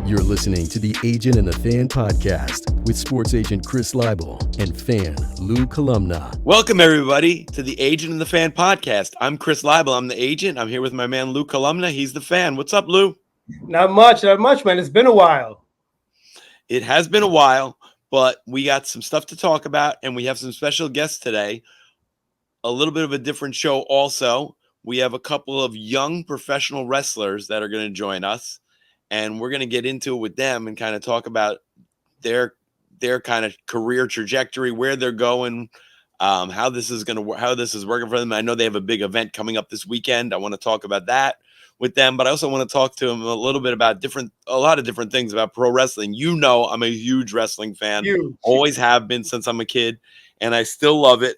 You're listening to the Agent and the Fan podcast with sports agent Chris Leible and fan Lou Columna. Welcome, everybody, to the Agent and the Fan podcast. I'm Chris Leible. I'm the agent. I'm here with my man, Lou Columna. He's the fan. What's up, Lou? Not much, man. It's been a while. It has been a while, but we got some stuff to talk about, and we have some special guests today. A little bit of a different show also. We have a couple of young professional wrestlers that are going to join us, and we're going to get into it with them and kind of talk about their kind of career trajectory, where they're going, how this is working for them. I know they have a big event coming up this weekend. I want to talk about that with them, but I also want to talk to them a little bit about a lot of different things about pro wrestling. You know, I'm a huge wrestling fan. Always have been since I'm a kid, and I still love it.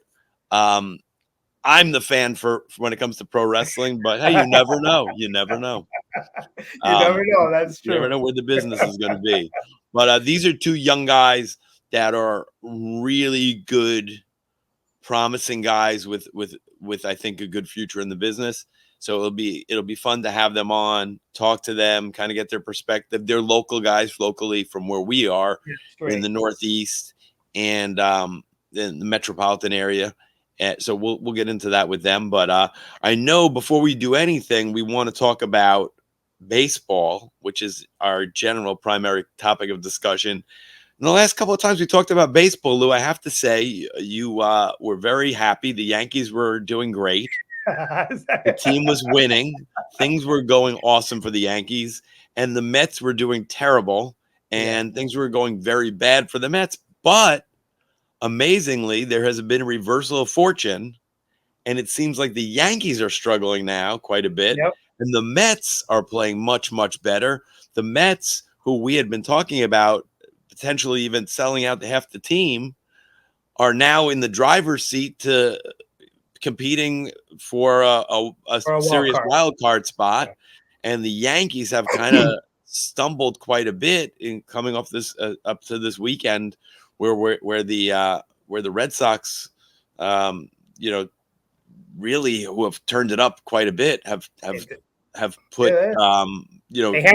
I'm the fan for when it comes to pro wrestling, but hey, you never know. You never know. You never know. That's true. You never know where the business is going to be. But these are two young guys that are really good, promising guys with I think a good future in the business. So it'll be fun to have them on, talk to them, kind of get their perspective. They're local guys, locally from where we are in the Northeast and in the metropolitan area. So we'll get into that with them. But I know before we do anything, we want to talk about baseball, which is our general primary topic of discussion. In the last couple of times we talked about baseball, Lou, I have to say you were very happy. The Yankees were doing great. The team was winning. Things were going awesome for the Yankees. And the Mets were doing terrible. And things were going very bad for the Mets. But amazingly, there has been a reversal of fortune, and it seems like the Yankees are struggling now quite a bit, and the Mets are playing much, much better. The Mets, who we had been talking about potentially even selling out half the team, are now in the driver's seat to competing for a serious wild card spot, and the Yankees have kind of stumbled quite a bit in coming off this up to this weekend, where the Red Sox, really who have turned it up quite a bit, have put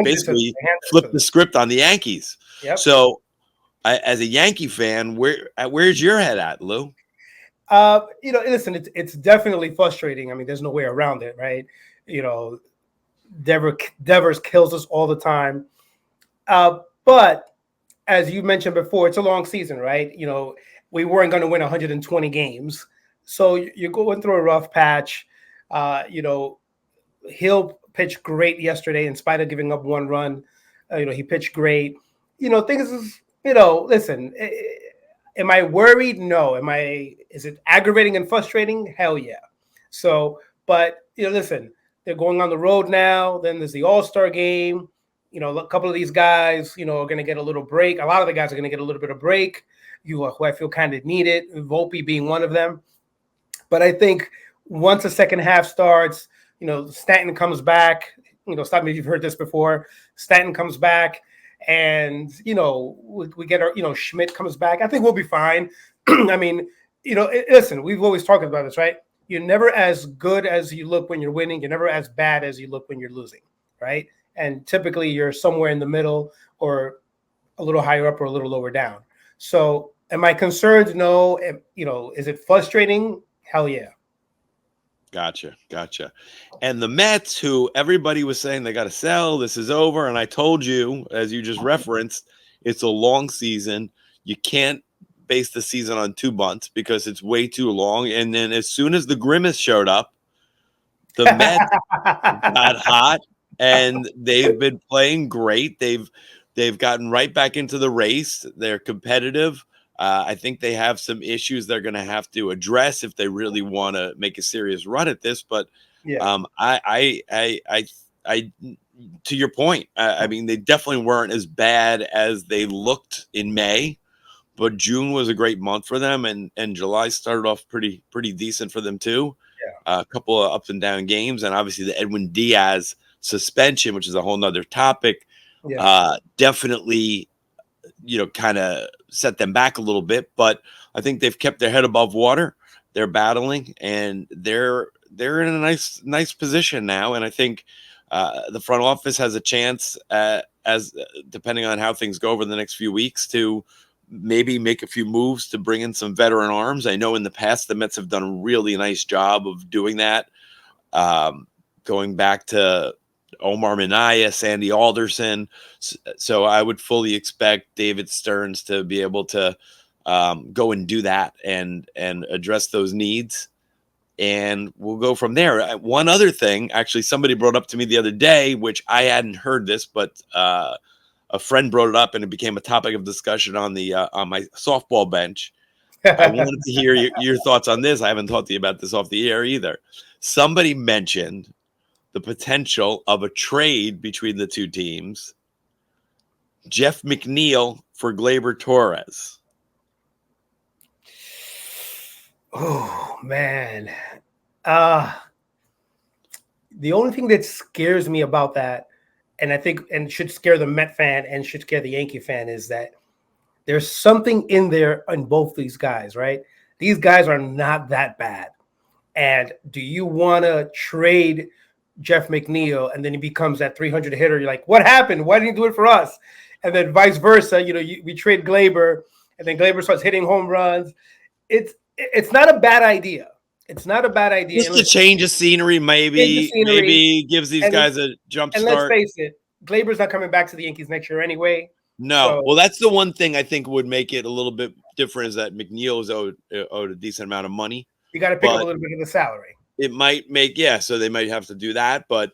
basically flipped the script on the Yankees. So, as a Yankee fan, where's your head at, Lou? Listen, it's definitely frustrating. I mean, there's no way around it, right? Devers kills us all the time, but as you mentioned before, it's a long season, right? We weren't going to win 120 games. So you're going through a rough patch. Hill pitched great yesterday in spite of giving up one run. He pitched great. Things is, listen, am I worried? No. Is it aggravating and frustrating? Hell yeah. So, but, listen, they're going on the road now. Then there's the All-Star game. A couple of these guys, are going to get a little break. A lot of the guys are going to get a little bit of break, who I feel kind of need it, Volpe being one of them. But I think once the second half starts, Stanton comes back. Stop me if you've heard this before. Stanton comes back, and, we get our, Schmidt comes back. I think we'll be fine. I mean, listen, we've always talked about this, right? You're never as good as you look when you're winning. You're never as bad as you look when you're losing, right? And typically you're somewhere in the middle or a little higher up or a little lower down. So am I concerned? No. Is it frustrating? Hell yeah. Gotcha. And the Mets, who everybody was saying they got to sell, this is over. And I told you, as you just referenced, it's a long season. You can't base the season on 2 months because it's way too long. And then as soon as the Grimace showed up, the Mets got hot. And they've been playing great. They've gotten right back into the race. They're competitive. I think they have some issues they're going to have to address if they really want to make a serious run at this. But I to your point, I mean, they definitely weren't as bad as they looked in May. But June was a great month for them, and July started off pretty decent for them too. A couple of up and down games, and obviously the Edwin Diaz suspension, which is a whole nother topic, definitely, kind of set them back a little bit. But I think they've kept their head above water. They're battling, and they're in a nice position now. And I think the front office has a chance at as depending on how things go over the next few weeks, to maybe make a few moves to bring in some veteran arms. I know in the past the Mets have done a really nice job of doing that. Going back to Omar Minaya, Sandy Alderson. So I would fully expect David Stearns to be able to go and do that and address those needs. And we'll go from there. One other thing, actually, somebody brought up to me the other day, which I hadn't heard this, but a friend brought it up, and it became a topic of discussion on my softball bench. I wanted to hear your thoughts on this. I haven't talked to you about this off the air either. Somebody mentioned the potential of a trade between the two teams. Jeff McNeil for Gleyber Torres. Oh man. The only thing that scares me about that, and I think and should scare the Met fan and should scare the Yankee fan, is that there's something in there in both these guys, right? These guys are not that bad. And do you want to trade Jeff McNeil and then he becomes that 300 hitter? You're like, what happened? Why didn't you do it for us? And then vice versa, we trade Gleyber and then Gleyber starts hitting home runs. It's not a bad idea. It's not a bad idea. Just to change of scenery, maybe gives these guys a jump start. And let's face it, Gleyber's not coming back to the Yankees next year anyway. No. So, well, that's the one thing I think would make it a little bit different, is that McNeil is owed a decent amount of money. You got to pick up a little bit of the salary. It might make, so they might have to do that. But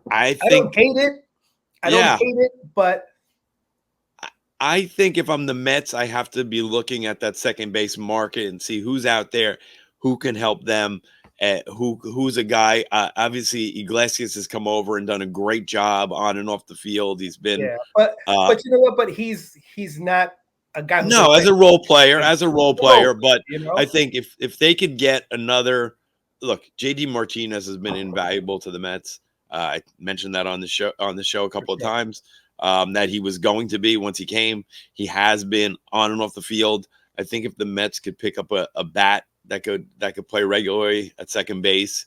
I don't hate it. I don't hate it, but I think if I'm the Mets, I have to be looking at that second base market and see who's out there, who can help them, who's a guy. Obviously, Iglesias has come over and done a great job on and off the field. He's been, but you know what? But he's not a guy. No, as a role player. But I think if they could get another look, JD Martinez has been invaluable to the Mets. I mentioned that on the show a couple of times. That he was going to be once he came. He has been on and off the field. I think if the Mets could pick up a bat that could play regularly at second base,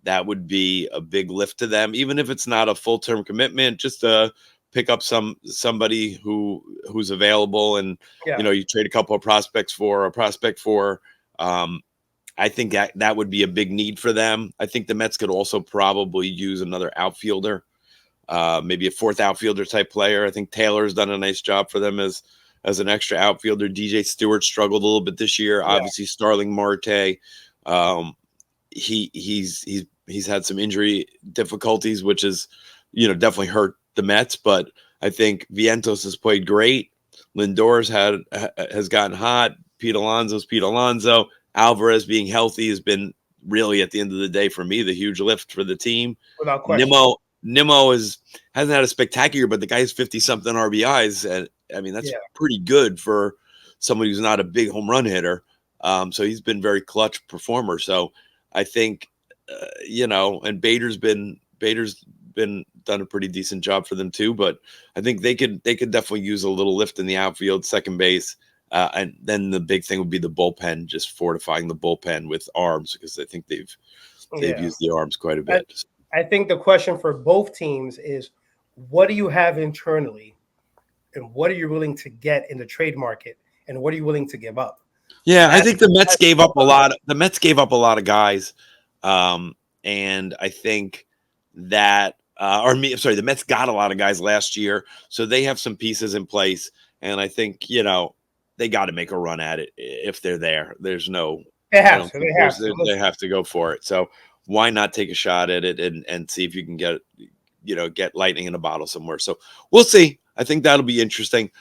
that would be a big lift to them. Even if it's not a full-term commitment, just to pick up somebody who's available, and you trade a couple of prospects for a prospect for. I think that would be a big need for them. I think the Mets could also probably use another outfielder. Maybe a fourth outfielder type player. I think Taylor's done a nice job for them as an extra outfielder. DJ Stewart struggled a little bit this year. Obviously, Starling Marte, he's had some injury difficulties, which is definitely hurt the Mets. But I think Vientos has played great. Lindor's has gotten hot. Pete Alonso's Pete Alonso. Alvarez being healthy has been really, at the end of the day, for me, the huge lift for the team. Without question. Nimmo hasn't had a spectacular year, but the guy's 50-something RBIs, and I mean that's pretty good for somebody who's not a big home run hitter. So he's been very clutch performer. So I think and Bader's been done a pretty decent job for them too. But I think they could definitely use a little lift in the outfield, second base, and then the big thing would be the bullpen, just fortifying the bullpen with arms, because I think they've used the arms quite a bit. I think the question for both teams is, what do you have internally, and what are you willing to get in the trade market, and what are you willing to give up? Yeah, I think the Mets gave up a lot. The Mets gave up a lot of guys, and I think that, the Mets got a lot of guys last year, so they have some pieces in place, and I think they got to make a run at it if they're there. There's no, they have to go for it. So why not take a shot at it and see if you can get lightning in a bottle somewhere. So we'll see. I think that'll be interesting.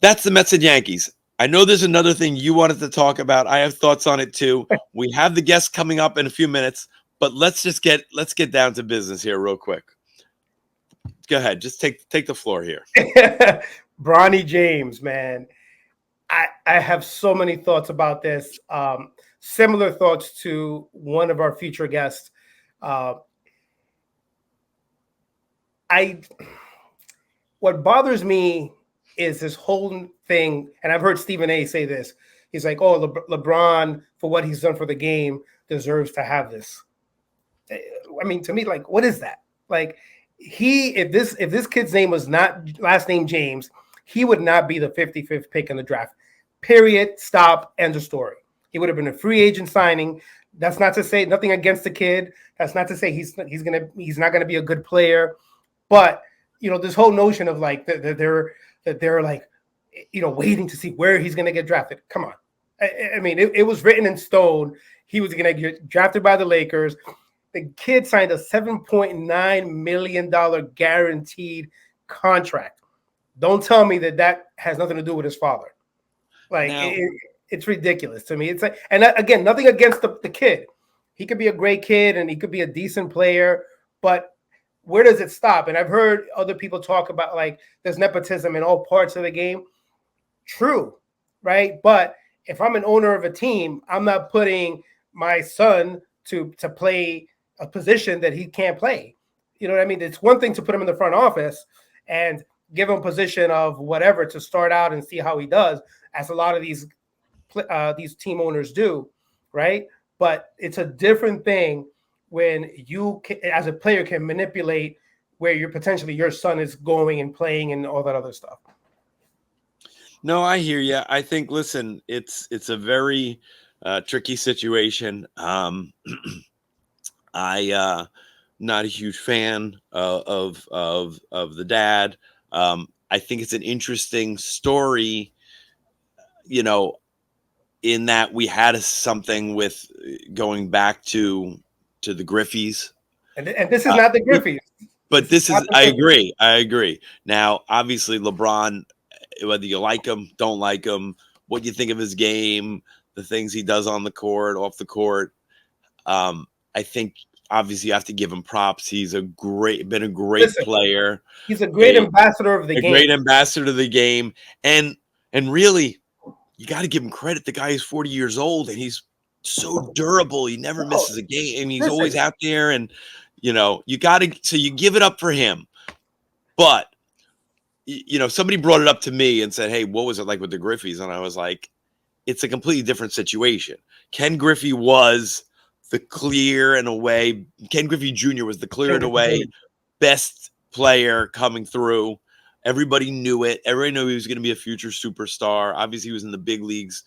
That's the Mets and Yankees. I know there's another thing you wanted to talk about. I have thoughts on it too. We have the guests coming up in a few minutes, but let's get down to business here real quick. Go ahead. Just take the floor here. Bronny James, man. I have so many thoughts about this. Similar thoughts to one of our future guests. What bothers me is this whole thing, and I've heard Stephen A. say this. He's like, "Oh, LeBron, for what he's done for the game, deserves to have this." I mean, to me, like, what is that? Like, if this kid's name was not last name James, he would not be the 55th pick in the draft. Period. Stop. End of story. He would have been a free agent signing. That's not to say nothing against the kid. That's not to say he's not gonna be a good player. But this whole notion of like that they're like waiting to see where he's gonna get drafted. Come on. I mean, it was written in stone. He was gonna get drafted by the Lakers. The kid signed a $7.9 million guaranteed contract. Don't tell me that has nothing to do with his father. Like, it's ridiculous to me. It's like, and again, nothing against the kid. He could be a great kid and he could be a decent player, but where does it stop? And I've heard other people talk about like there's nepotism in all parts of the game. True, right? But if I'm an owner of a team, I'm not putting my son to play a position that he can't play. You know what I mean? It's one thing to put him in the front office and give him a position of whatever to start out and see how he does, as a lot of these team owners do, right? But it's a different thing when you as a player can manipulate where your son is going and playing and all that other stuff. No, I hear you. I think, listen, it's a very tricky situation. I not a huge fan of the dad. I think it's an interesting story, in that we had something with going back to the Griffeys. And this is not the Griffeys. But this is, I agree. Now, obviously, LeBron, whether you like him, don't like him, what you think of his game, the things he does on the court, off the court, I think obviously you have to give him props. He's been a great player. He's a great ambassador of the game. A great ambassador of the game. And really, you got to give him credit. The guy is 40 years old and he's so durable. He never misses a game. And he's always out there. And, you got to, so you give it up for him. But, somebody brought it up to me and said, hey, what was it like with the Griffeys? And I was like, it's a completely different situation. Ken Griffey was the clear and away. Ken Griffey Jr. was the clear and away best player coming through. Everybody knew it. Everybody knew he was going to be a future superstar. Obviously, he was in the big leagues,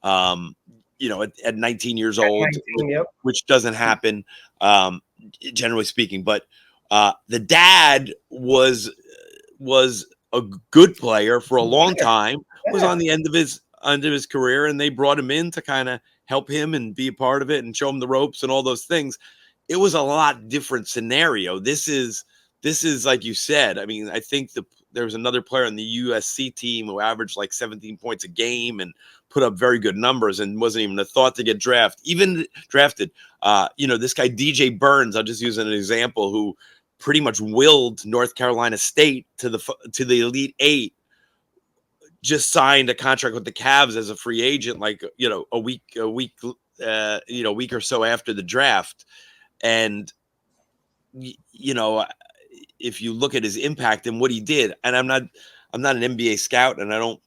at 19 years old, 19, which doesn't happen, generally speaking. But the dad was a good player for a long time. Was on the end of his career, and they brought him in to kind of help him and be a part of it and show him the ropes and all those things. It was a lot different scenario. This is like you said. I mean, I think there was another player on the USC team who averaged like 17 points a game and put up very good numbers and wasn't even a thought to get drafted. This guy DJ Burns, I'll just use an example, who pretty much willed North Carolina State to the Elite Eight. Just signed a contract with the Cavs as a free agent, like, a week or so after the draft. And, if you look at his impact and what he did, and I'm not an NBA scout and I don't,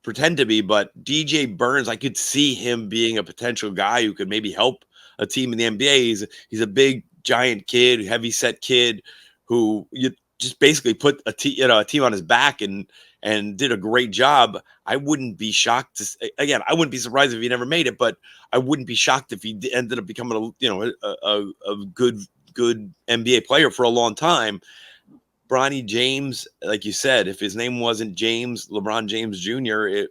pretend to be, but DJ Burns, I could see him being a potential guy who could maybe help a team in the NBA. He's a big, giant kid, heavy set kid who you just basically put a team on his back and did a great job. I wouldn't be shocked I wouldn't be surprised if he never made it, but I wouldn't be shocked if he ended up becoming a good NBA player for a long time. Bronny James, like you said, if his name wasn't LeBron James Jr.,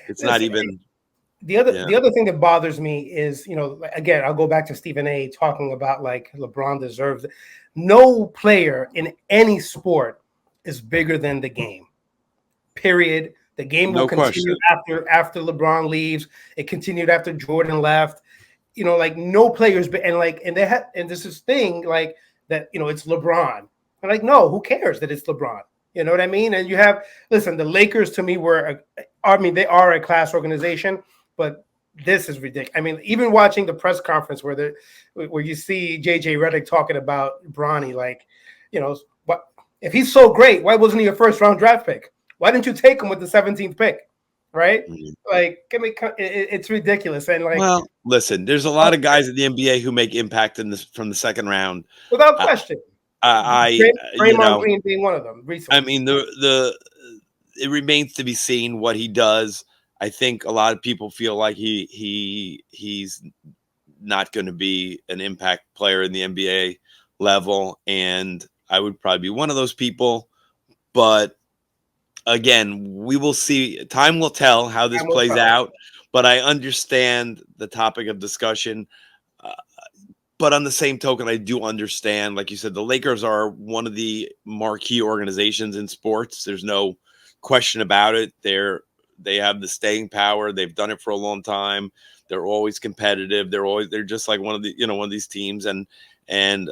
it's not even. The other thing that bothers me is, again, I'll go back to Stephen A. talking about like LeBron deserves it. No player in any sport is bigger than the game. Period. The game will continue after LeBron leaves. It continued after Jordan left. No players, and this is thing like that. It's LeBron. I'm like, no, who cares that it's LeBron? You know what I mean? And the Lakers to me they are a class organization, but this is ridiculous. I mean, even watching the press conference where you see JJ Redick talking about Bronny, like, what if he's so great? Why wasn't he a first round draft pick? Why didn't you take him with the 17th pick? Right? Like, it's ridiculous. And like, well, listen, there's a lot of guys in the NBA who make impact from the second round, without question. Draymond Green being one of them recently. I mean, it remains to be seen what he does. I think a lot of people feel like he's not going to be an impact player in the NBA level, and I would probably be one of those people. But again, we will see. Time will tell how this plays out. But I understand the topic of discussion. But on the same token, I do understand, like you said, the Lakers are one of the marquee organizations in sports. There's no question about it. They have the staying power. They've done it for a long time. They're always competitive. They're just like one of these teams. And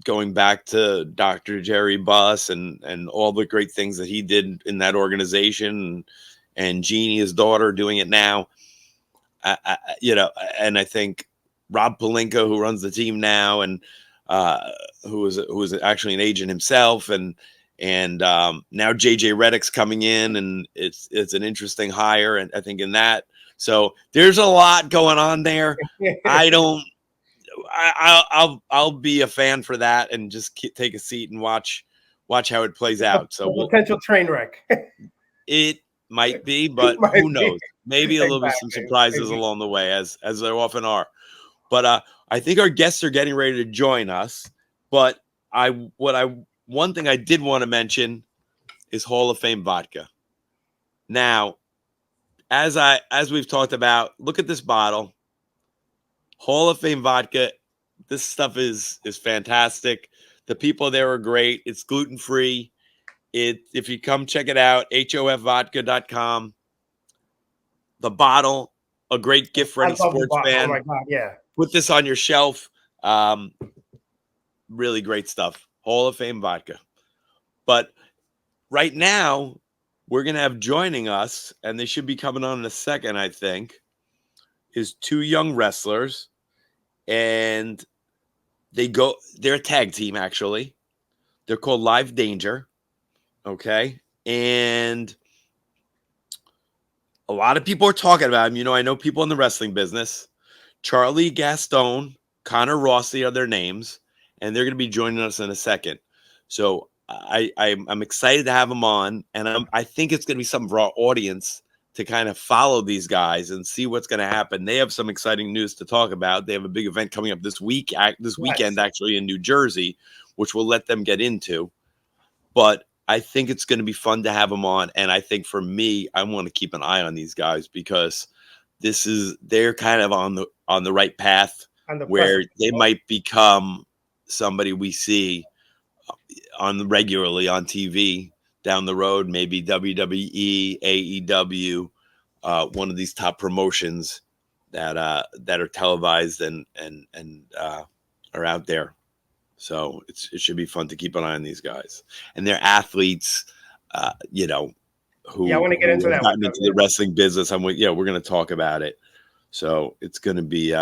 going back to Dr. Jerry Buss and all the great things that he did in that organization, and Jeannie, his daughter, doing it now. And I think Rob Pelinka, who runs the team now, and who is actually an agent himself, and now JJ Redick's coming in, and it's an interesting hire, and I think in that. So there's a lot going on there. I'll be a fan for that and just take a seat and watch how it plays out. So potential train wreck. It might be, but who knows? Maybe a little bit some surprises along the way, as there often are. But I think our guests are getting ready to join us. But one thing I did want to mention is Hall of Fame vodka. Now, as we've talked about, look at this bottle. Hall of Fame vodka. This stuff is fantastic. The people there are great. It's gluten-free. If you come check it out, hofvodka.com. The bottle, a great gift for any sports fan. Oh my God, yeah. Put this on your shelf. Really great stuff. Hall of Fame vodka. But right now, we're going to have joining us, and they should be coming on in a second, I think, is two young wrestlers. And they're a tag team, actually. They're called Live Danger. Okay. And a lot of people are talking about them. I know people in the wrestling business. Charlie Gaston, Connor Rossi are their names, and they're going to be joining us in a second. So I'm excited to have them on, and I think it's going to be something for our audience to kind of follow these guys and see what's going to happen. They have some exciting news to talk about. They have a big event coming up this weekend, actually, in New Jersey, which we'll let them get into. But I think it's going to be fun to have them on. And I think for me, I want to keep an eye on these guys because they're kind of on the right path where they might become somebody we see regularly on TV down the road, maybe WWE, AEW, one of these top promotions that are televised and are out there. So it should be fun to keep an eye on these guys, and they're athletes, who I want to get into that. Gotten into the wrestling business. We're going to talk about it. So it's going to be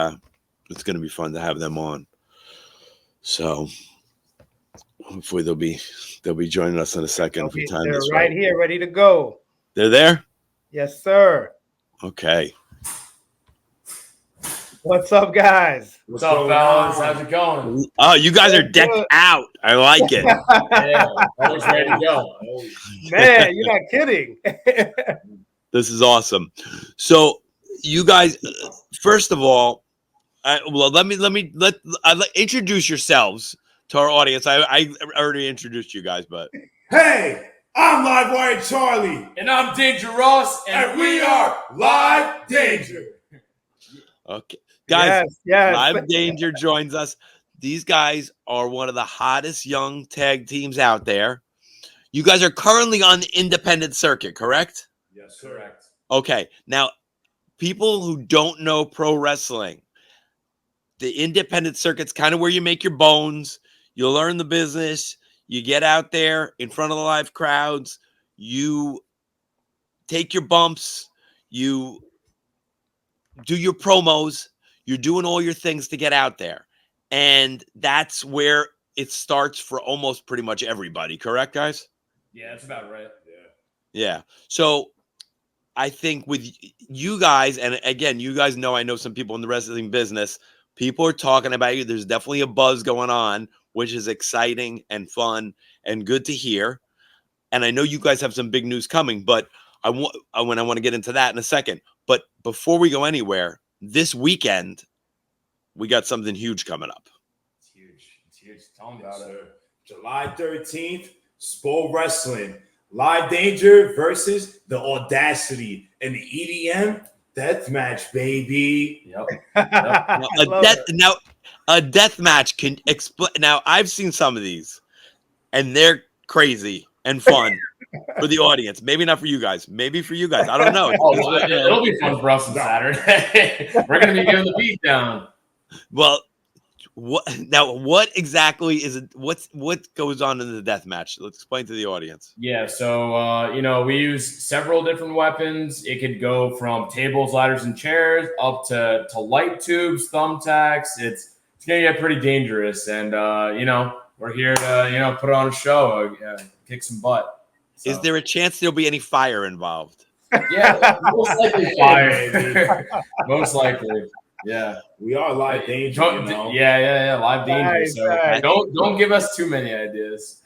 fun to have them on. So hopefully they'll be joining us in a second. They're right here, ready to go. They're there? Yes, sir. Okay. What's up, guys? What's up, fellas? How's it going? Oh, you guys are decked out. I like it. Yeah, always ready to go. Man, you're not kidding. This is awesome. So, you guys, first of all, introduce yourselves to our audience. I already introduced you guys, but hey, I'm Live Wire Charlie, and I'm Danger Ross, and we are Live Danger. Okay. Guys, yes. Live Danger joins us. These guys are one of the hottest young tag teams out there. You guys are currently on the independent circuit, correct? Yes, correct. Okay. Now, people who don't know pro wrestling, the independent circuit's kind of where you make your bones. You learn the business. You get out there in front of the live crowds. You take your bumps. You do your promos. You're doing all your things to get out there. And that's where it starts for almost pretty much everybody. Correct, guys? Yeah, that's about right. Yeah. So I think with you guys, and again, you guys know, I know some people in the wrestling business, people are talking about you. There's definitely a buzz going on which is exciting and fun and good to hear. And I know you guys have some big news coming, but I want to get into that in a second. But before we go anywhere, this weekend, we got something huge coming up. It's huge. It's huge. Tell me Yes, about it. sir. July 13th, Sport Wrestling. Live Danger versus the Audacity and the EDM Deathmatch, baby. Yep. Now, a death match can explain. Now, I've seen some of these, and they're crazy and fun for the audience. Maybe not for you guys. Maybe for you guys. I don't know. Oh, it'll be fun for us on Saturday. We're going to be giving the beat down. Well, what exactly is it? What goes on in the death match? Let's explain to the audience. Yeah, so we use several different weapons. It could go from tables, ladders, and chairs up to light tubes, thumbtacks. It's gonna get pretty dangerous, and we're here to put on a show, kick some butt. So. Is there a chance there'll be any fire involved? Yeah, most likely fire. Most likely. Yeah, we are Live Danger. Yeah, Live Danger. Nice, So nice. don't give us too many ideas.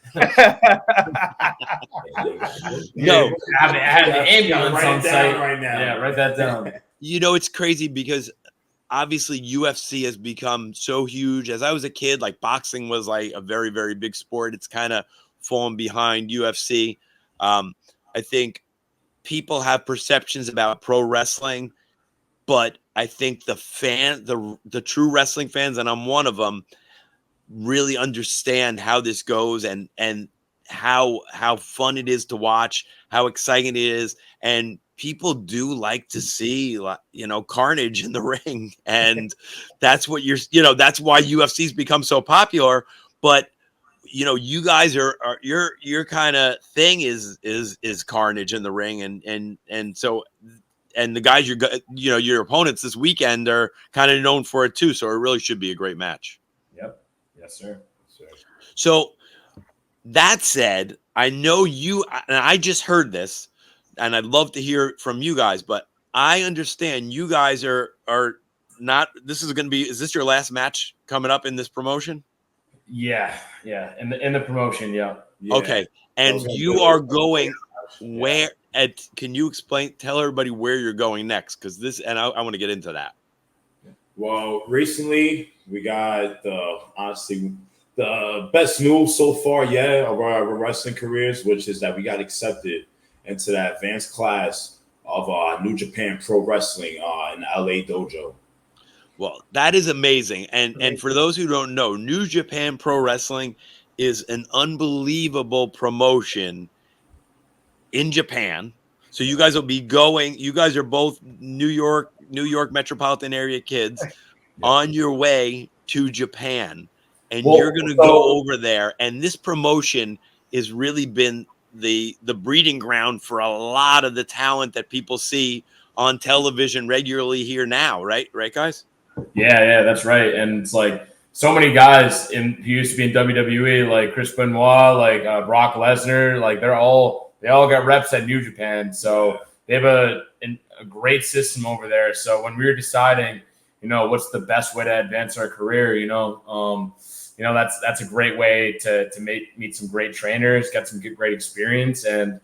No, I have the ambulance write on it down site right now. Yeah, write that down. it's crazy because obviously UFC has become so huge. As I was a kid, like boxing was like a very, very big sport. It's kind of fallen behind UFC. I think people have perceptions about pro wrestling, but I think the true wrestling fans, and I'm one of them, really understand how this goes and how fun it is to watch, how exciting it is, and people do like to see carnage in the ring, and that's what that's why UFC's become so popular. But you guys are your kind of thing is carnage in the ring, and so. And the guys your opponents this weekend are kind of known for it too. So it really should be a great match. Yep. Yes, sir. So that said, I know and I just heard this, and I'd love to hear it from you guys, but I understand you guys are not, is this your last match coming up in this promotion? Yeah. In the promotion. Yeah. Okay. And you are going where? Can you tell everybody where you're going next? Because I want to get into that. Well, recently we got honestly the best news so far yet of our wrestling careers, which is that we got accepted into that advanced class of New Japan Pro Wrestling in the LA dojo. Well, that is amazing. And for those who don't know, New Japan Pro Wrestling is an unbelievable promotion in Japan. So you guys will be going. You guys are both New York metropolitan area kids on your way to Japan, and you're going to go over there. And this promotion has really been the breeding ground for a lot of the talent that people see on television regularly here now. Right, guys? Yeah, that's right. And it's like so many guys who used to be in WWE, like Chris Benoit, like Brock Lesnar, like they all got reps at New Japan. So they have a great system over there. So when we were deciding, what's the best way to advance our career, that's a great way to meet some great trainers, get some great experience. And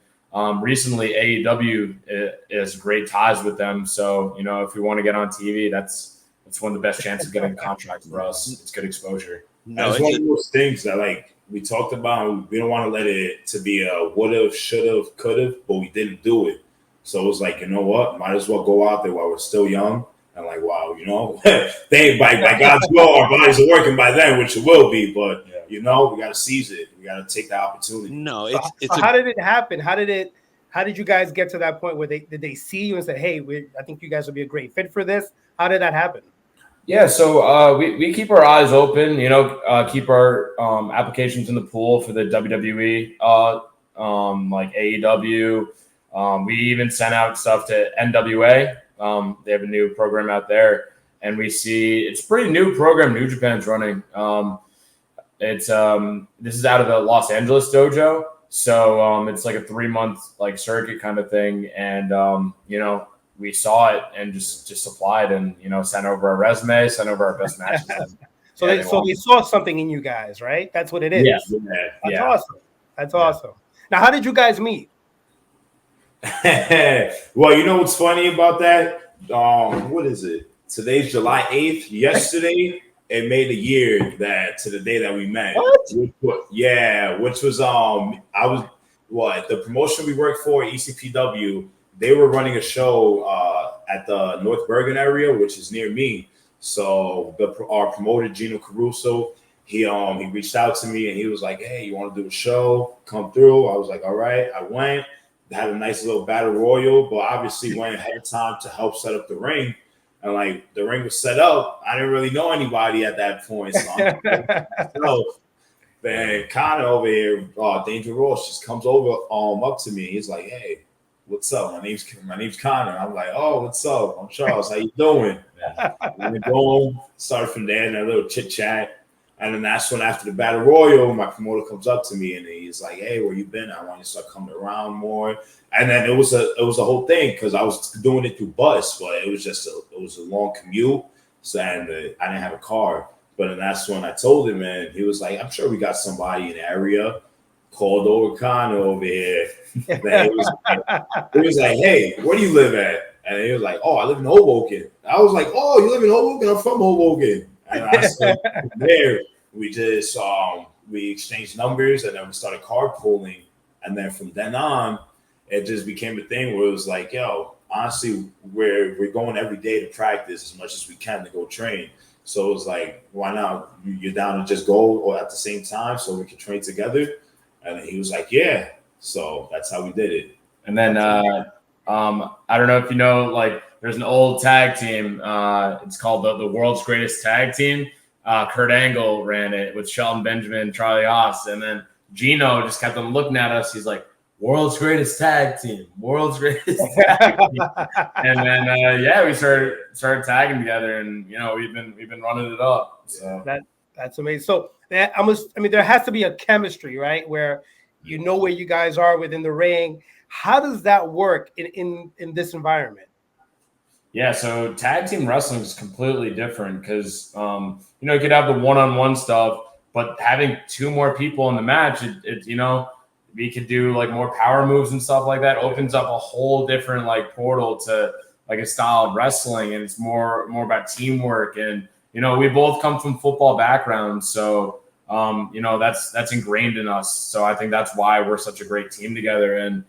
recently AEW is great ties with them. So, if we want to get on TV, that's one of the best chances of getting a contract for us. It's good exposure. No, it's one of those things that we talked about. We don't want to let it to be a would have, should have, could have, but we didn't do it. So it was like, you know what? Might as well go out there while we're still young. And wow, they by God's will, our bodies are working by then, which it will be. But we got to seize it. We got to take the opportunity. No, how did it happen? How did you guys get to that point where did they see you and say, "Hey, I think you guys would be a great fit for this"? How did that happen? Yeah, so we keep our eyes open, keep our applications in the pool for the WWE, like AEW. We even sent out stuff to NWA. They have a new program out there, and we see it's a pretty new program New Japan's running. This is out of the Los Angeles dojo, so it's like a 3-month circuit kind of thing, and we saw it and just applied and sent over our resume, sent over our best matches. So Yeah, they saw something in you guys, right? That's what it is. Yeah. That's awesome. That's awesome. Now, how did you guys meet? Well, you know what's funny about that? What is it? Today's July 8th. Yesterday, it made a year that to the day that we met. Which was I was the promotion we worked for, ECPW. They were running a show at the North Bergen area, which is near me. So our promoter Gino Caruso, he reached out to me and he was like, "Hey, you want to do a show? Come through." I was like, "All right." I went. Had a nice little battle royal, but obviously went ahead of time to help set up the ring. And like the ring was set up, I didn't really know anybody at that point. So then Connor over here, Danger Ross, just comes over up to me. He's like, "Hey, what's up? My name's Connor." I'm like, "Oh, what's up? I'm Charles. How you doing?" And we go started from there and a little chit chat. And then that's when, after the battle royal, my promoter comes up to me and he's like, "Hey, where you been? I want you to start coming around more." And then it was a whole thing because I was doing it through bus, but it was a long commute, so I didn't have a car. But then that's when I told him, and he was like, "I'm sure we got somebody in the area." Called over Connor over here. He was like, "Hey, where do you live at?" And he was like, "Oh, I live in Hoboken." I was like, "Oh, you live in Hoboken? I'm from Hoboken." And I said, there, we just we exchanged numbers and then we started carpooling. And then from then on, it just became a thing where it was like, yo, honestly, we're going every day to practice as much as we can to go train. So it was like, why not? You're down to just go or at the same time so we can train together. And then he was like, yeah. So that's how we did it. And then I don't know if you know, like, there's an old tag team. It's called the World's Greatest Tag Team. Kurt Angle ran it with Shelton Benjamin, Charlie Haas. And then Gino just kept on looking at us. He's like, "World's Greatest Tag Team. World's Greatest Tag Team." And then, we started tagging together. And, we've been running it up. So That's amazing. So there has to be a chemistry, right? Where you know where you guys are within the ring. How does that work in this environment? Yeah, so tag team wrestling is completely different because, you could have the one-on-one stuff, but having two more people in the match, we could do like more power moves and stuff like that. Opens up a whole different like portal to like a style of wrestling, and it's more about teamwork. And we both come from football backgrounds, so that's ingrained in us. So I think that's why we're such a great team together. And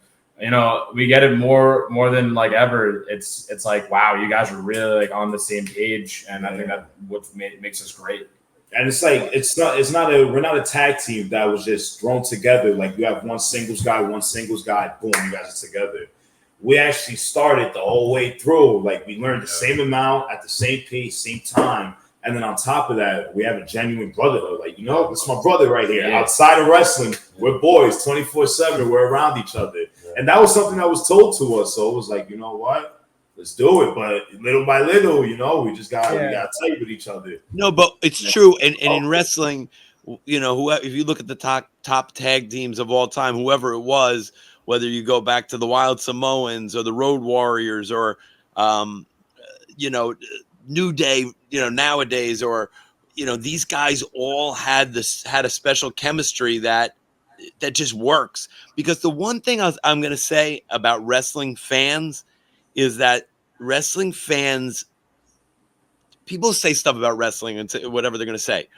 we get it more than like ever. It's like, wow, you guys are really like on the same page, and I think that what makes us great. And it's like we're not a tag team that was just thrown together. Like you have one singles guy, boom, you guys are together. We actually started the whole way through. Like we learned the same amount at the same pace, same time. And then on top of that, we have a genuine brotherhood. Like, this is my brother right here. Yeah. Outside of wrestling, we're boys 24/7. We're around each other. Yeah. And that was something that was told to us. So it was like, you know what? Let's do it. But little by little, we just got tight with each other. No, but it's true. And in wrestling, if you look at the top tag teams of all time, whoever it was, whether you go back to the Wild Samoans or the Road Warriors or, New Day, nowadays, or these guys all had a special chemistry that just works. Because the one thing I'm going to say about wrestling fans is that wrestling fans, people say stuff about wrestling and whatever they're going to say,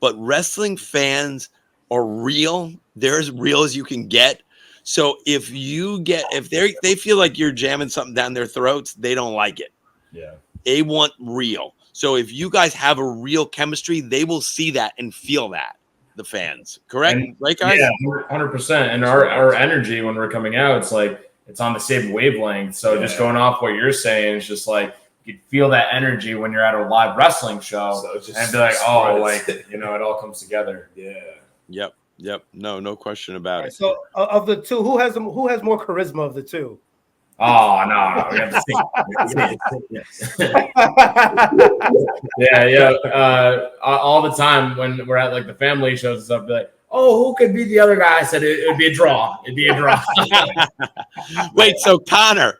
but wrestling fans are real. They're as real as you can get. So if they feel like you're jamming something down their throats, they don't like it. Yeah. They want real. So if you guys have a real chemistry, they will see that and feel that, the fans. Correct? Right, guys? Yeah, 100%. And our energy when we're coming out, it's like it's on the same wavelength. So just going off what you're saying, it's just like you can feel that energy when you're at a live wrestling show and be like, it all comes together. Yeah. Yep. No question about it. So of the two, who has more charisma of the two? Oh, no. We have to see. All the time when we're at like the family shows and stuff, be like, "Oh, who could be the other guy?" I said it would be a draw. It'd be a draw. Wait, so Connor,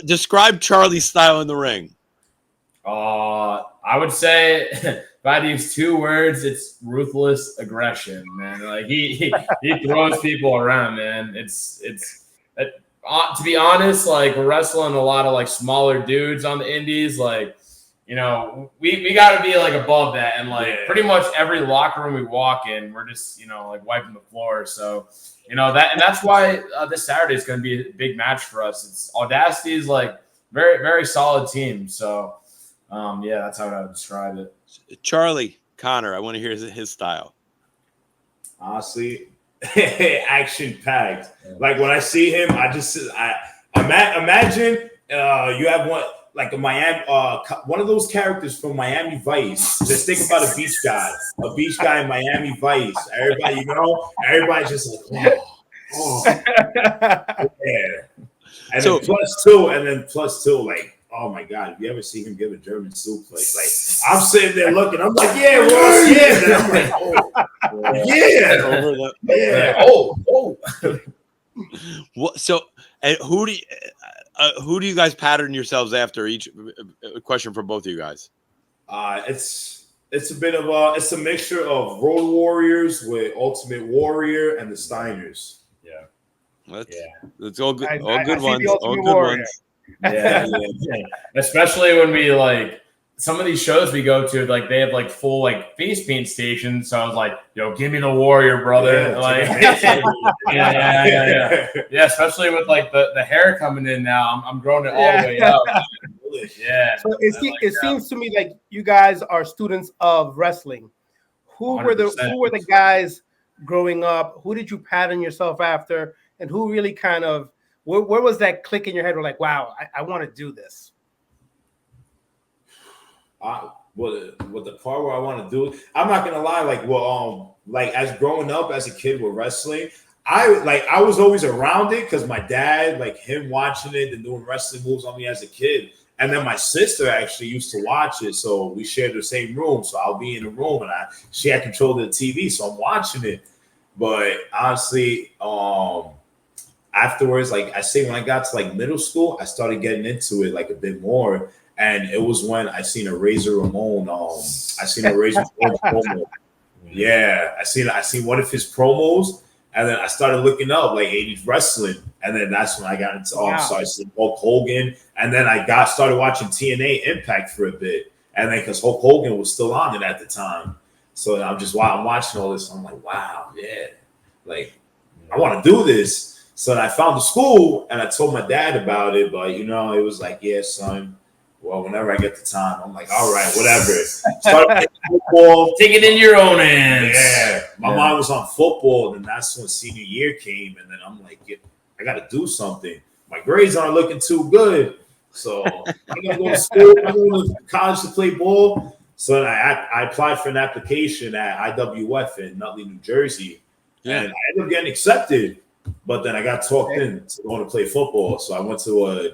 describe Charlie's style in the ring. I would say if I had to use 2 words, it's ruthless aggression, man. Like he throws people around, man. To be honest, like we're wrestling a lot of like smaller dudes on the indies, like. We got to be like above that, and like pretty much every locker room we walk in, we're just like wiping the floor. So that's why this Saturday is going to be a big match for us. It's Audacity is like very very solid team. So that's how I would describe it. Charlie Connor, I want to hear his style. Honestly, action packed. Like when I see him, I imagine you have one. Like a Miami, one of those characters from Miami Vice. Just think about a beach guy in Miami Vice. Everybody just like, yeah. And then plus two, like, oh my God, if you ever see him give a German suplex, like I'm sitting there looking, I'm like, yeah, Ross, yeah. And I'm like, yeah. Oh. What? So, and who do you guys pattern yourselves after? Each question for both of you guys. It's a bit of it's a mixture of Road Warriors with Ultimate Warrior and the Steiners. Yeah, that's all good. All I good see ones. the All Ultimate good Warrior. ones. Yeah. Especially when we like some of these shows we go to, like they have like full like face paint stations. So I was like, "Yo, give me the Warrior, brother!" Yeah. Especially with like the hair coming in now, I'm growing it all the way up. Yeah. So it seems to me like you guys are students of wrestling. Who 100%. were the guys growing up? Who did you pattern yourself after? And who really kind of where was that click in your head? Where like, wow, I want to do this. What the part where I want to do, I'm not gonna lie. Like as growing up as a kid with wrestling, I was always around it because my dad, like him watching it and doing wrestling moves on me as a kid, and then my sister actually used to watch it, so we shared the same room. So I'll be in the room and she had control of the TV, so I'm watching it. But honestly, afterwards, like I say, when I got to like middle school, I started getting into it like a bit more. And it was when I seen a Razor Ramon. Promo. Yeah, I seen one of his promos, and then I started looking up like 80s wrestling, and then that's when I got into started seeing Hulk Hogan, and then I started watching TNA Impact for a bit, and then because Hulk Hogan was still on it at the time, so I'm watching all this, I'm like, wow, yeah, like I want to do this. So then I found the school, and I told my dad about it, but it was like, yeah, son. Well, whenever I get the time, I'm like, all right, whatever. Start playing football. Take it in your own hands. Yeah. My mind was on football, and that's when senior year came. And then I'm like, I got to do something. My grades aren't looking too good. So I'm going to go to school. I'm going to college to play ball. So I applied for an application at IWF in Nutley, New Jersey. Yeah. And I ended up getting accepted. But then I got talked in to going to play football. So I went to a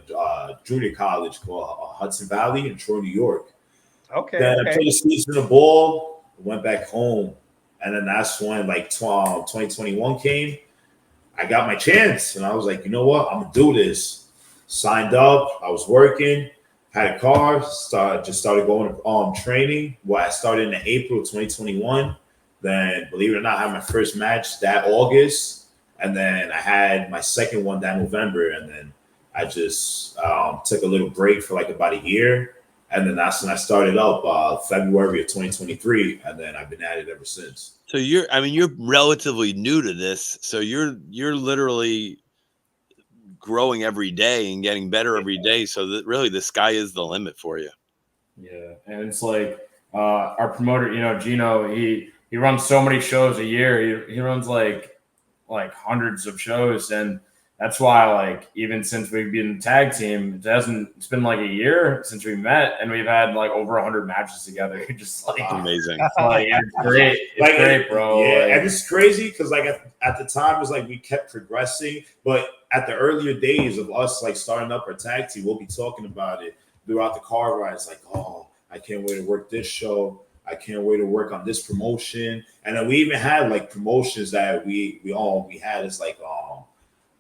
junior college called Hudson Valley in Troy, New York. Then I played a season of ball, went back home. And then that's when 2021 came. I got my chance. And I was like, you know what? I'm going to do this. Signed up. I was working. Had a car. Started going training. Well, I started in April 2021. Then, believe it or not, I had my first match that August. And then I had my second one that November, and then I just took a little break for like about a year, and then that's when I started up February of 2023, and then I've been at it ever since. So you're relatively new to this, so you're literally growing every day and getting better every day. So that really the sky is the limit for you. Yeah, and it's like our promoter, Gino, he runs so many shows a year. He runs like hundreds of shows, and that's why even since we've been a tag team, it's been like a year since we met, and we've had like over 100 matches together. Just amazing. It's great. It's great, bro. Yeah, and it's crazy because at the time it was like we kept progressing, but at the earlier days of us starting up our tag team, we'll be talking about it throughout the car rides, like, oh, I can't wait to work this show. I can't wait to work on this promotion. And then we even had promotions that we had as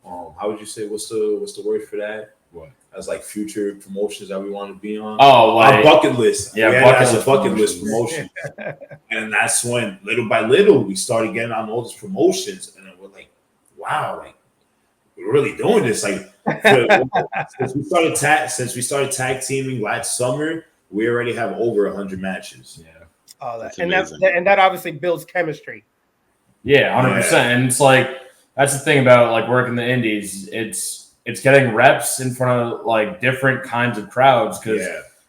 how would you say, what's the word for that? What? As like future promotions that we want to be on. Oh, like our bucket list. Yeah, we had as a bucket list promotion. And that's when little by little we started getting on all these promotions, and then we're like, wow, like we're really doing this. Like since we started tag teaming last summer, we already have over 100 matches. Yeah. Oh, that obviously builds chemistry. Yeah, 100%. And it's like that's the thing about like working the indies. It's getting reps in front of like different kinds of crowds because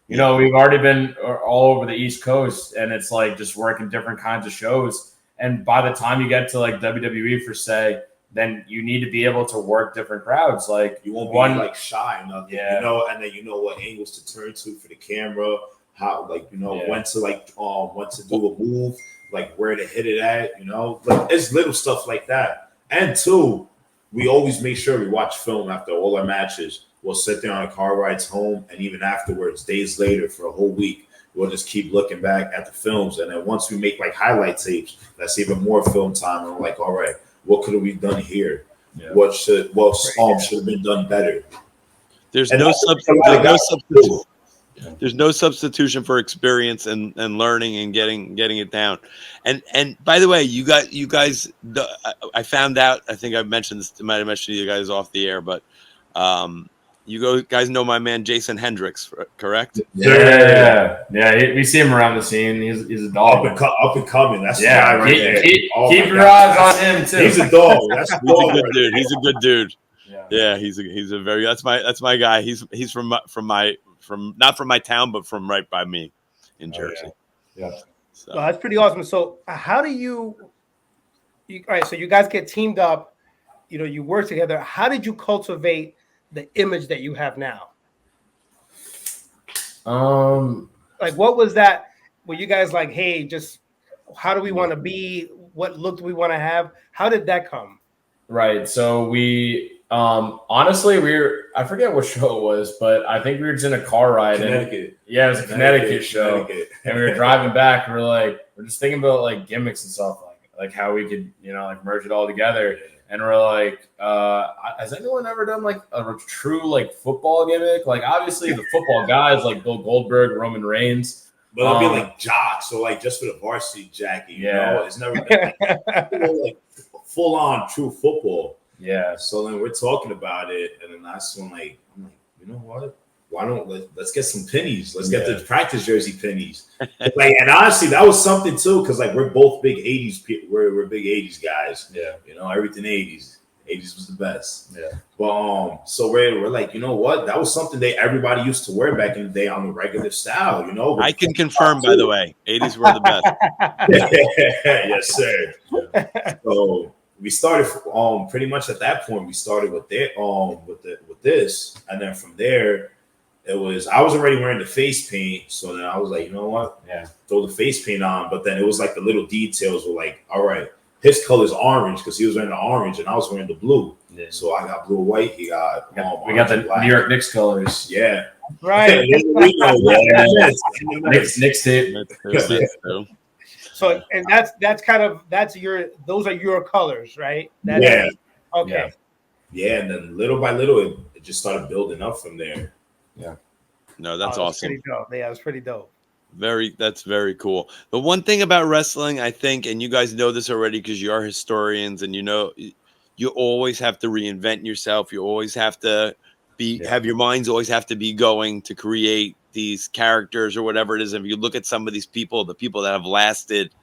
you know we've already been all over the East Coast, and it's like just working different kinds of shows. And by the time you get to like WWE for say, then you need to be able to work different crowds. Like you won't be like shy, nothing. You know, and then you know what angles to turn to for the camera, how like you know when to do a move, like where to hit it at. You know, like it's little stuff like that. And two, we always make sure we watch film after all our matches. We'll sit there on our car rides home, and even afterwards, days later, for a whole week, we'll just keep looking back at the films. And then once we make like highlight tapes, that's even more film time. And we're like, all right, what could have we done here? Yeah. What should have been done better? There's no substitution for experience and learning and getting it down. And by the way, you guys, I found out. I think I mentioned this. I might have mentioned to you guys off the air, but you guys know my man Jason Hendricks, correct? Yeah. We see him around the scene. He's a dog. Up and coming. That's the guy right there. Keep your eyes on him too. He's a dog. That's he's a good dude. He's a good dude. Yeah, he's a very that's my guy. He's from not from my town, but from right by me in Jersey. Yeah. So that's pretty awesome. So how do you all right, so you guys get teamed up, you know, you work together. How did you cultivate the image that you have now? Like what was that? Were you guys like, hey, just how do we want to be? What look do we want to have? How did that come? Right. So we honestly I forget what show it was, but I think we were just in a car ride. Connecticut. It was a Connecticut show. And we were driving back and we're just thinking about like gimmicks and stuff, like how we could, you know, like merge it all together. And we're like, has anyone ever done like a true like football gimmick? Like obviously the football guys like Bill Goldberg, Roman Reigns. But it'll be like jocks, so like just for the varsity jacket, you know, it's never been like full on true football. Yeah. So then we're talking about it, and then that's when I'm like, you know what? Why don't let's get some pennies? Let's get the practice jersey pennies. Like, and honestly, that was something too, because like we're both big '80s. We're big '80s guys. Yeah. You know, everything '80s. '80s was the best. Yeah. But so we're like, you know what? That was something everybody used to wear back in the day on the regular style. You know. I can confirm, by the way, '80s were the best. Yes, sir. So we started pretty much at that point. We started with this, and then from there, I was already wearing the face paint. So then I was like, you know what? Yeah, throw the face paint on. But then it was like the little details were like, all right, his color's orange because he was wearing the orange and I was wearing the blue. Yeah. So I got blue and white. He got we got the black. New York Knicks colors. Yeah, right. Knicks tape. So and those are your colors, right? Okay. Yeah, and then little by little it just started building up from there. Yeah. No, that's awesome. Pretty dope. Yeah, it was pretty dope. That's very cool. The one thing about wrestling, I think, and you guys know this already because you are historians, and you know, you always have to reinvent yourself. You always have to have your minds always have to be going to create these characters or whatever it is. If you look at some of these people, the people that have lasted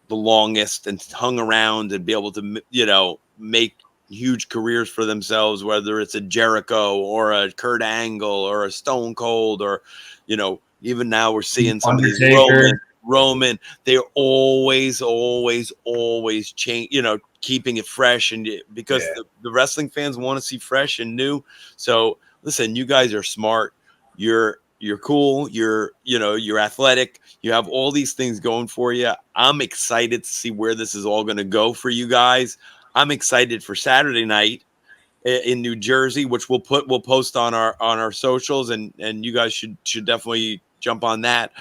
the longest and hung around and be able to, you know, make huge careers for themselves, whether it's a Jericho or a Kurt Angle or a Stone Cold, or, you know, even now we're seeing some of these Roman, they're always change, you know, keeping it fresh. And because the wrestling fans want to see fresh and new. So listen, you guys are smart. You're cool. You're athletic. You have all these things going for you. I'm excited to see where this is all going to go for you guys. I'm excited for Saturday night in New Jersey, which we'll post on our socials, and you guys should definitely jump on that.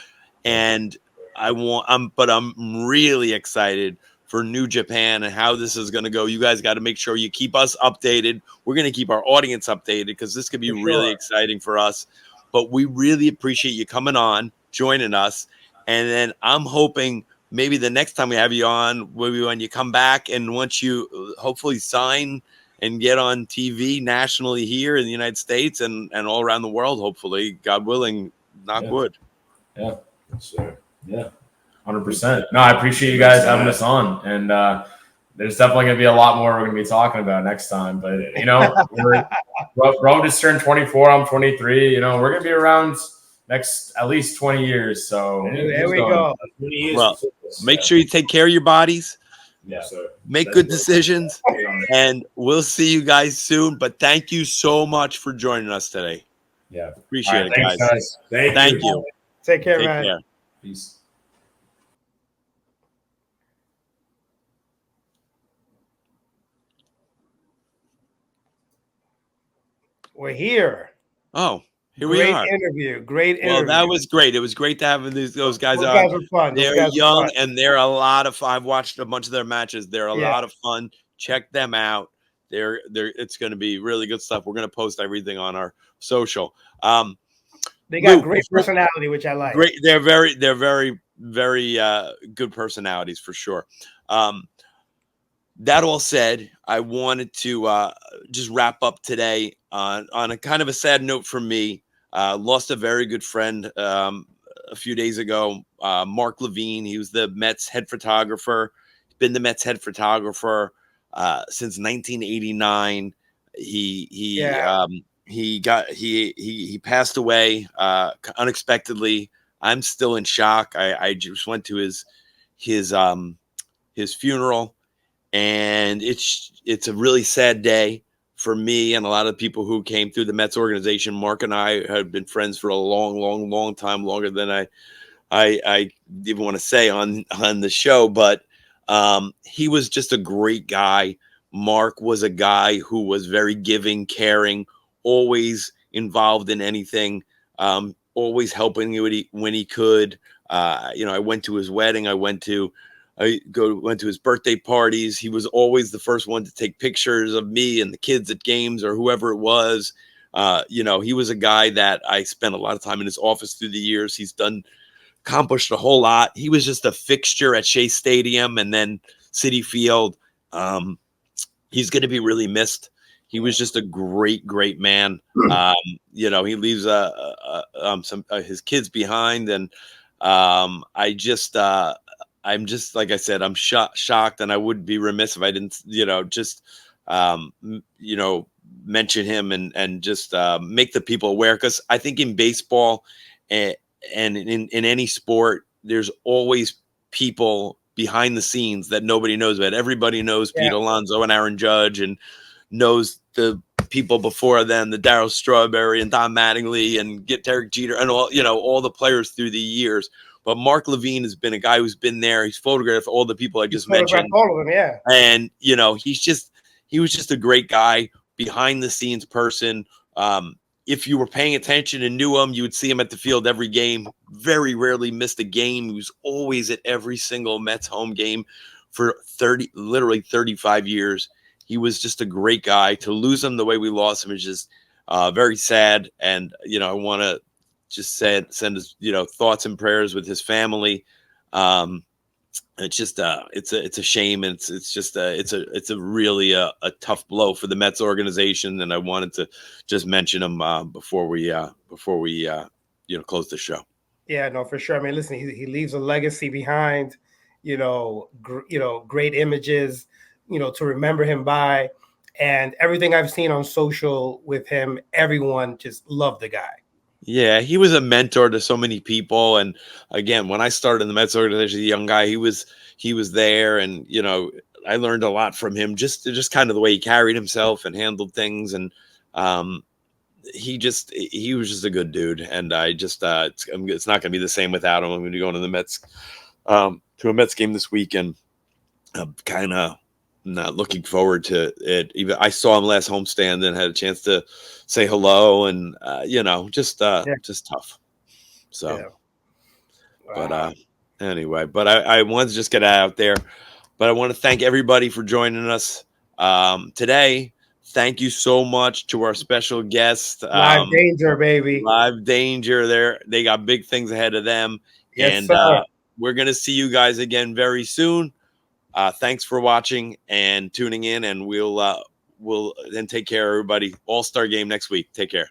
And I'm really excited for New Japan and how this is going to go. You guys got to make sure you keep us updated. We're going to keep our audience updated because this could be really exciting for us. But we really appreciate you coming on, joining us. And then I'm hoping maybe the next time we have you on, maybe when you come back and once you hopefully sign and get on TV nationally here in the United States and all around the world, hopefully, God willing, knock wood. Yeah. Sure. Yeah. 100%. No, I appreciate you guys having us on. And there's definitely going to be a lot more we're going to be talking about next time. But, you know, Bro just turned 24. I'm 23. You know, we're going to be around next at least 20 years. So there we go. Well, make sure you take care of your bodies. Yeah. Make good decisions. And we'll see you guys soon. But thank you so much for joining us today. Yeah. Appreciate it, thanks, guys. Thank you. Take care, man. Peace. We're here. Oh, here we are. Great interview. Well, that was great. It was great to have those guys on. Guys were fun. They're young and they're a lot of fun. I've watched a bunch of their matches. They're a lot of fun. Check them out. It's going to be really good stuff. We're going to post everything on our social. They got great personality, which I like. Great. They're very, very good personalities for sure. That all said, I wanted to just wrap up today on a kind of a sad note for me. Lost a very good friend a few days ago, Mark Levine. He was the Mets head photographer. He's been the Mets head photographer since 1989. He passed away unexpectedly. I'm still in shock. I just went to his funeral. And it's a really sad day for me and a lot of people who came through the Mets organization. Mark and I have been friends for a long time, longer than I even want to say on the show. But he was just a great guy. Mark was a guy who was very giving, caring, always involved in anything, always helping you when he could. I went to his wedding. I went to his birthday parties. He was always the first one to take pictures of me and the kids at games or whoever it was. He was a guy that I spent a lot of time in his office through the years. He's accomplished a whole lot. He was just a fixture at Shea Stadium and then Citi Field. He's going to be really missed. He was just a great man. He leaves his kids behind, and I'm just, like I said, I'm shocked, and I would be remiss if I didn't, mention him and just make the people aware. Because I think in baseball and in any sport, there's always people behind the scenes that nobody knows about. Everybody knows Pete Alonso and Aaron Judge, and knows the people before them, the Darryl Strawberry and Don Mattingly and Derek Jeter and all the players through the years. But Mark Levine has been a guy who's been there. He's photographed all the people I just mentioned. All of them, yeah. And, he was just a great guy, behind the scenes person. If you were paying attention and knew him, you would see him at the field every game. Very rarely missed a game. He was always at every single Mets home game for literally 35 years. He was just a great guy. To lose him the way we lost him is just very sad. And, I want to just send his, thoughts and prayers with his family. It's just it's a shame, and it's a really tough blow for the Mets organization. And I wanted to just mention him before we close the show. Yeah, no, for sure. I mean, listen, he leaves a legacy behind, great images, to remember him by, and everything I've seen on social with him, everyone just loved the guy. Yeah, he was a mentor to so many people. And again, when I started in the Mets organization as a young guy, he was there, and I learned a lot from him. Just kind of the way he carried himself and handled things, and he was just a good dude. And I just it's not going to be the same without him. I'm going to be going to the Mets to a Mets game this weekend. I'm kind of not looking forward to it. Even I saw him last homestand and had a chance to say hello, and just tough. So, yeah. Wow. But anyway, I wanted to just get out there. But I want to thank everybody for joining us today. Thank you so much to our special guest. Live Danger, baby. Live Danger. They got big things ahead of them. Yes, And sir. we're going to see you guys again very soon. Thanks for watching and tuning in. And we'll then take care, everybody. All-Star game next week. Take care.